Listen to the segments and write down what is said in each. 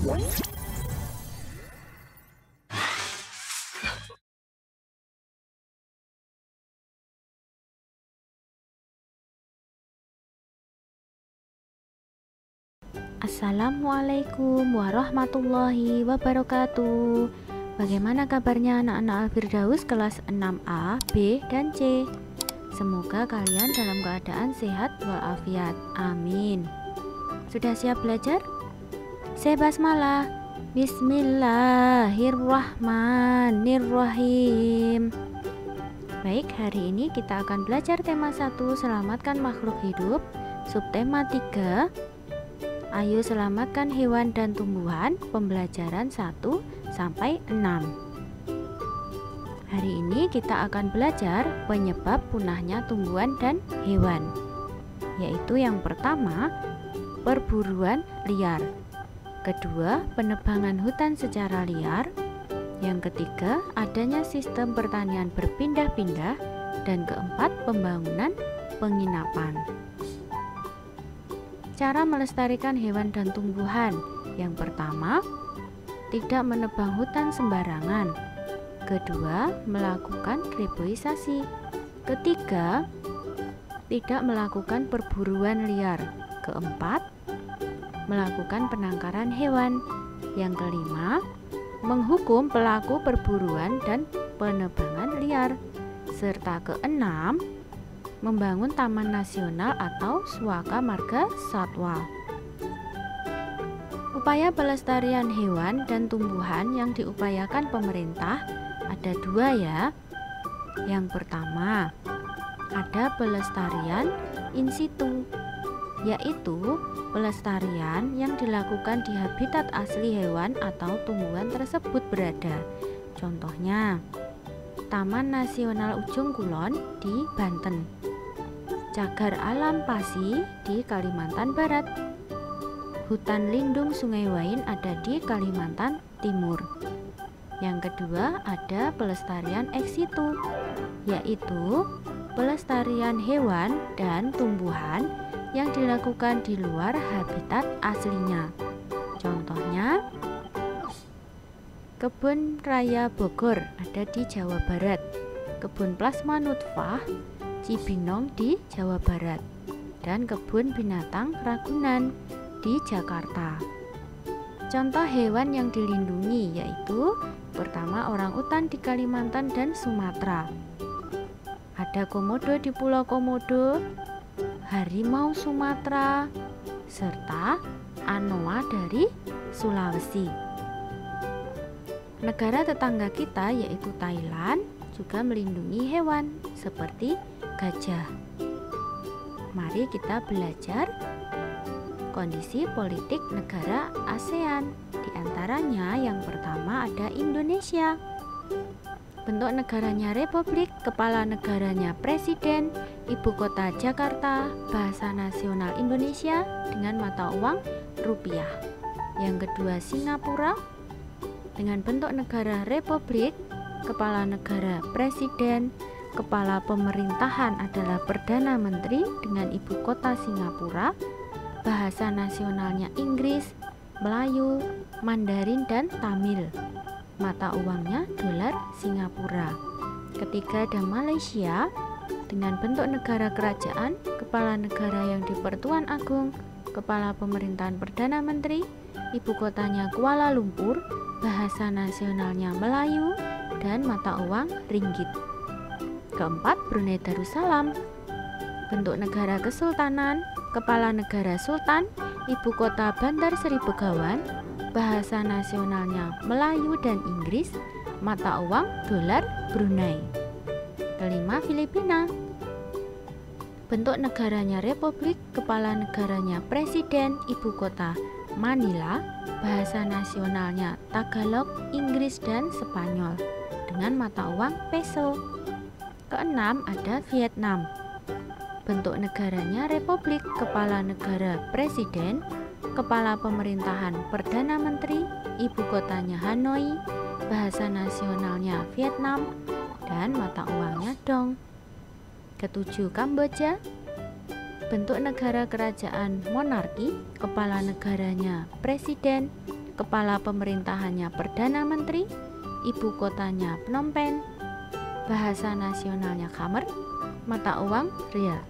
Assalamualaikum warahmatullahi wabarakatuh. Bagaimana kabarnya anak-anak Al-Firdaus kelas 6A, B, dan C? Semoga kalian dalam keadaan sehat walafiat. Amin. Sudah siap belajar? Saya basmalah. Bismillahirrahmanirrahim. Baik, hari ini kita akan belajar tema 1, selamatkan makhluk hidup. Subtema 3, ayo selamatkan hewan dan tumbuhan, pembelajaran 1 sampai 6. Hari ini kita akan belajar penyebab punahnya tumbuhan dan hewan, yaitu yang pertama, perburuan liar, kedua, penebangan hutan secara liar, yang ketiga, adanya sistem pertanian berpindah-pindah, dan keempat, pembangunan penginapan. Cara melestarikan hewan dan tumbuhan. Yang pertama, tidak menebang hutan sembarangan. Kedua, melakukan reboisasi. Ketiga, tidak melakukan perburuan liar. Keempat, melakukan penangkaran hewan. Yang kelima, menghukum pelaku perburuan dan penebangan liar. Serta keenam, membangun taman nasional atau Swaka Marga Satwa. Upaya pelestarian hewan dan tumbuhan yang diupayakan pemerintah ada dua ya. Yang pertama, ada pelestarian in situ, yaitu pelestarian yang dilakukan di habitat asli hewan atau tumbuhan tersebut berada. Contohnya, Taman Nasional Ujung Kulon di Banten, Cagar Alam Pasi di Kalimantan Barat, Hutan Lindung Sungai Wain ada di Kalimantan Timur. Yang kedua, ada pelestarian ex situ, yaitu pelestarian hewan dan tumbuhan yang dilakukan di luar habitat aslinya. Contohnya, Kebun Raya Bogor ada di Jawa Barat, Kebun Plasma Nutfah Cibinong di Jawa Barat, dan Kebun Binatang Ragunan di Jakarta. Contoh hewan yang dilindungi yaitu pertama, orangutan di Kalimantan dan Sumatera. Ada komodo di Pulau Komodo, harimau Sumatera, serta anoa dari Sulawesi. Negara tetangga kita yaitu Thailand juga melindungi hewan seperti gajah. Mari kita belajar kondisi politik negara ASEAN. Di antaranya yang pertama ada Indonesia. Bentuk negaranya republik, kepala negaranya presiden, ibu kota Jakarta, bahasa nasional Indonesia dengan mata uang rupiah. Yang kedua Singapura dengan bentuk negara republik, kepala negara presiden, kepala pemerintahan adalah Perdana Menteri dengan ibu kota Singapura, bahasa nasionalnya Inggris, Melayu, Mandarin, dan Tamil. Mata uangnya dolar Singapura. Ketiga ada Malaysia dengan bentuk negara kerajaan, kepala negara yang di-Pertuan Agung, kepala pemerintahan Perdana Menteri, ibu kotanya Kuala Lumpur, bahasa nasionalnya Melayu, dan mata uang ringgit. Keempat, Brunei Darussalam. Bentuk negara kesultanan, kepala negara sultan, ibu kota Bandar Seri Begawan, bahasa nasionalnya Melayu dan Inggris, mata uang dolar Brunei. Kelima, Filipina. Bentuk negaranya republik, kepala negaranya presiden, ibu kota Manila, bahasa nasionalnya Tagalog, Inggris, dan Spanyol dengan mata uang peso. Keenam ada Vietnam. Bentuk negaranya republik, kepala negara presiden, kepala pemerintahan Perdana Menteri, ibu kotanya Hanoi, bahasa nasionalnya Vietnam, dan mata uangnya dong. Ketujuh, Kamboja. Bentuk negara kerajaan monarki, kepala negaranya presiden, kepala pemerintahannya Perdana Menteri, ibu kotanya Phnom Penh, bahasa nasionalnya Khmer, mata uang rial.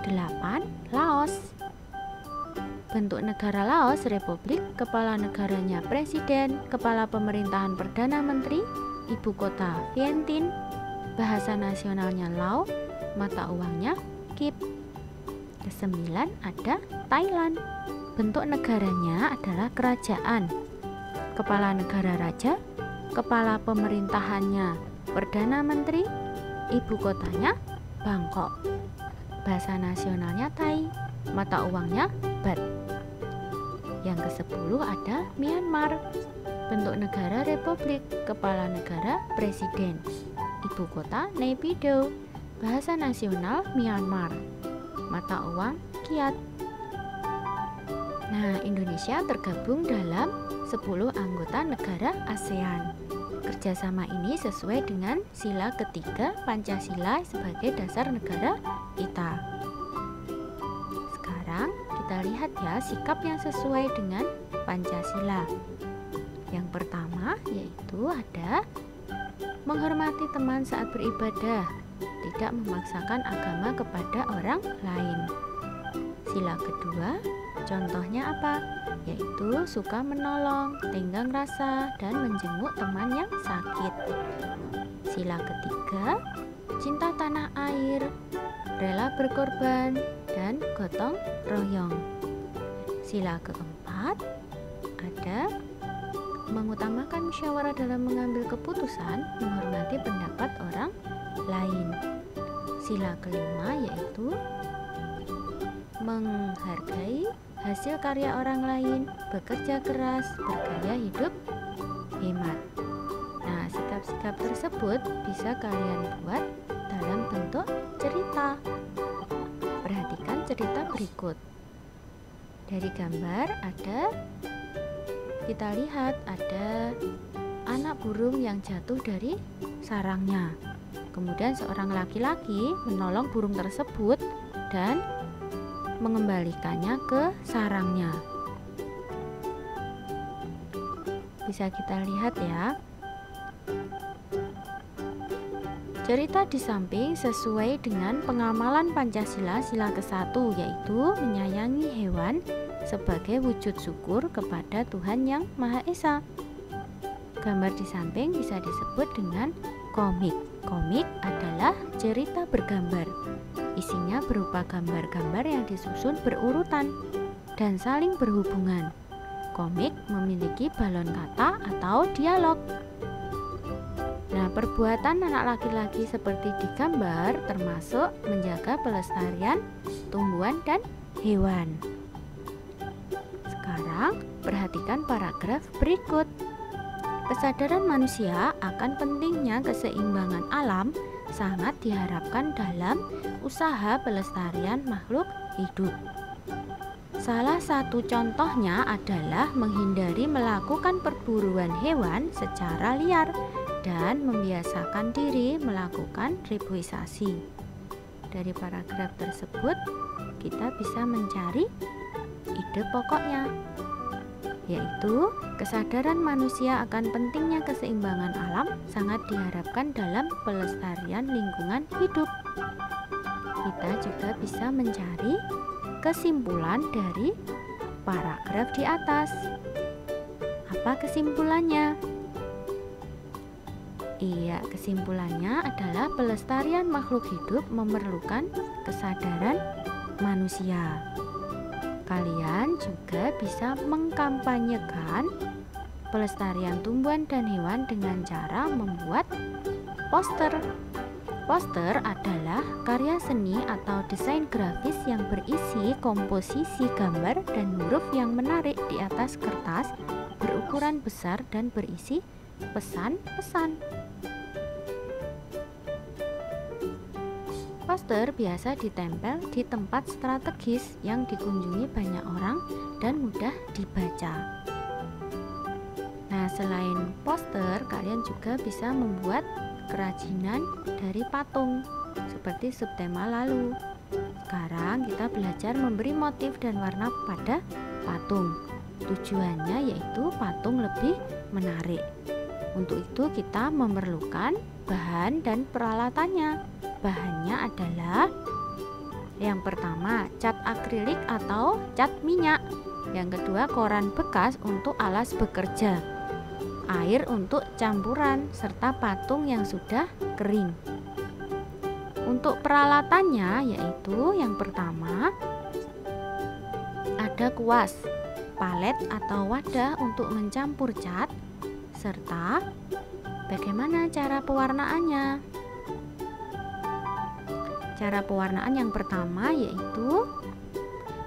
8. Laos. Bentuk negara Laos, republik, kepala negaranya presiden, kepala pemerintahan Perdana Menteri, ibu kota Vientiane, bahasa nasionalnya Lao, mata uangnya Kip. 9. Ada Thailand. Bentuk negaranya adalah kerajaan, kepala negara raja, kepala pemerintahannya Perdana Menteri, ibu kotanya Bangkok, bahasa nasionalnya Thai, mata uangnya Baht. Yang ke-10 ada Myanmar. Bentuk negara republik, kepala negara presiden, ibu kota Naypyidaw, bahasa nasional Myanmar, mata uang Kyat. Nah, Indonesia tergabung dalam 10 anggota negara ASEAN. Kerjasama ini sesuai dengan sila ketiga Pancasila sebagai dasar negara kita. Sekarang kita lihat ya sikap yang sesuai dengan Pancasila. Yang pertama yaitu ada menghormati teman saat beribadah, tidak memaksakan agama kepada orang lain. Sila kedua, contohnya apa? Yaitu suka menolong, tenggang rasa, dan menjenguk teman yang sakit. Sila ketiga, cinta tanah air, rela berkorban, dan gotong royong. Sila keempat, ada mengutamakan musyawarah dalam mengambil keputusan, menghormati pendapat orang lain. Sila kelima yaitu menghargai hasil karya orang lain, bekerja keras, bergaya hidup hemat. Nah, sikap-sikap tersebut bisa kalian buat dalam bentuk cerita. Perhatikan cerita berikut. Dari gambar kita lihat ada anak burung yang jatuh dari sarangnya. Kemudian seorang laki-laki menolong burung tersebut dan mengembalikannya ke sarangnya. Bisa kita lihat ya. Cerita di samping sesuai dengan pengamalan Pancasila sila ke-1, yaitu menyayangi hewan sebagai wujud syukur kepada Tuhan Yang Maha Esa. Gambar di samping bisa disebut dengan komik. Komik adalah cerita bergambar. Isinya berupa gambar-gambar yang disusun berurutan dan saling berhubungan. Komik memiliki balon kata atau dialog. Nah, perbuatan anak laki-laki seperti di gambar termasuk menjaga pelestarian tumbuhan dan hewan. Sekarang, perhatikan paragraf berikut. Kesadaran manusia akan pentingnya keseimbangan alam sangat diharapkan dalam usaha pelestarian makhluk hidup. Salah satu contohnya adalah menghindari melakukan perburuan hewan secara liar dan membiasakan diri melakukan reproduksi. Dari paragraf tersebut, kita bisa mencari ide pokoknya, yaitu kesadaran manusia akan pentingnya keseimbangan alam sangat diharapkan dalam pelestarian lingkungan hidup. Kita juga bisa mencari kesimpulan dari paragraf di atas. Apa kesimpulannya? Iya, kesimpulannya adalah pelestarian makhluk hidup memerlukan kesadaran manusia. Kalian juga bisa mengkampanyekan pelestarian tumbuhan dan hewan dengan cara membuat poster. Poster adalah karya seni atau desain grafis yang berisi komposisi gambar dan huruf yang menarik di atas kertas berukuran besar dan berisi pesan-pesan. Poster biasa ditempel di tempat strategis yang dikunjungi banyak orang dan mudah dibaca. Nah, selain poster, kalian juga bisa membuat kerajinan dari patung seperti subtema lalu. Sekarang kita belajar memberi motif dan warna pada patung. Tujuannya yaitu patung lebih menarik. Untuk itu kita memerlukan bahan dan peralatannya. Bahannya adalah yang pertama cat akrilik atau cat minyak. Yang kedua koran bekas untuk alas bekerja, air untuk campuran, serta patung yang sudah kering. Untuk peralatannya yaitu yang pertama ada kuas, palet atau wadah untuk mencampur cat, serta bagaimana cara pewarnaannya. Cara pewarnaan yang pertama yaitu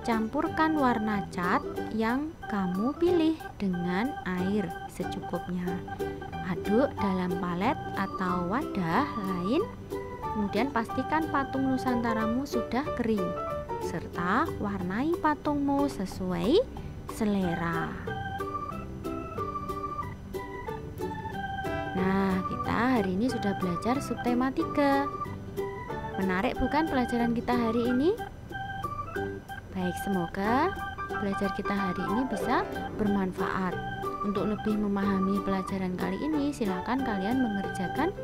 campurkan warna cat yang kamu pilih dengan air secukupnya. Aduk dalam palet atau wadah lain, kemudian pastikan patung Nusantaramu sudah kering, serta warnai patungmu sesuai selera. Nah, kita hari ini sudah belajar subtema 3. Menarik bukan pelajaran kita hari ini? Baik, semoga belajar kita hari ini bisa bermanfaat. Untuk lebih memahami pelajaran kali ini, silakan kalian mengerjakan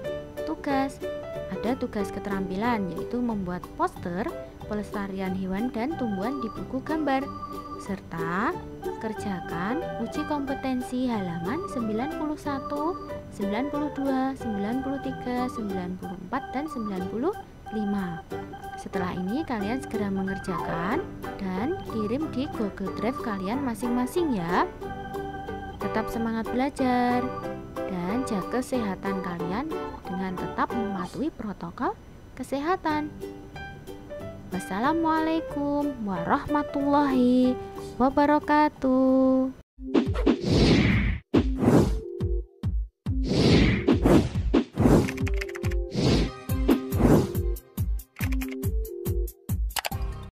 tugas. Ada tugas keterampilan, yaitu membuat poster pelestarian hewan dan tumbuhan di buku gambar, serta kerjakan uji kompetensi halaman 91, 92, 93, 94, dan 95. Setelah ini kalian segera mengerjakan dan kirim di Google Drive kalian masing-masing ya. Tetap semangat belajar dan jaga kesehatan kalian dengan tetap mematuhi protokol kesehatan. Wassalamualaikum warahmatullahi wabarakatuh.